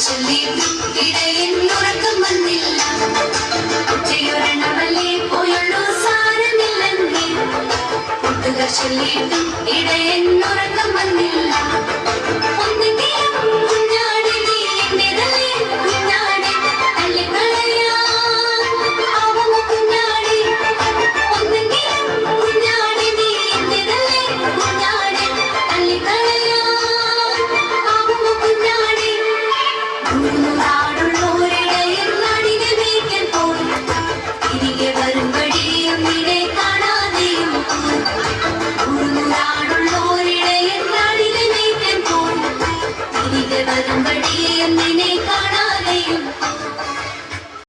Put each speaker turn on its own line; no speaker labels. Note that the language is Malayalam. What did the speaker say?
ചൊല്ലിയിട്ടും ഇടയെന്നുറക്കം വന്നില്ല. ഉച്ചയൊരെണ്ണമല്ലേ പോയുള്ളൂ സാരമില്ലെന്നേ. കൂട്ടുകാർ ചൊല്ലിയിട്ടും ഇടയെന്നുറക്കം വന്നില്ല. ഒന്നെങ്കിലും കുഞ്ഞാടി നീ എന്റേതല്ലേ കുഞ്ഞാടി, തള്ളിക്കളയാൻ ആവുമോ കുഞ്ഞാടി. ഒന്നെങ്കിലും കുഞ്ഞാടി നീ എന്റേതല്ലേ കുഞ്ഞാടി, തള്ളിക്കളയാൻ ആവുമോ കുഞ്ഞാടി. നാടുള്ളോരിടയിൽ നാടിനെ മേയ്ക്കാൻ പോയി, തിരികെ വരുമ്പടിയും നിന്നെ കാണാതെയും പോയി. നാടുള്ളോരിടയിൽ നാടിനെ മേയ്ക്കാൻ പോയി, തിരികെ വരുമ്പടിയും നിന്നെ കാണാതെ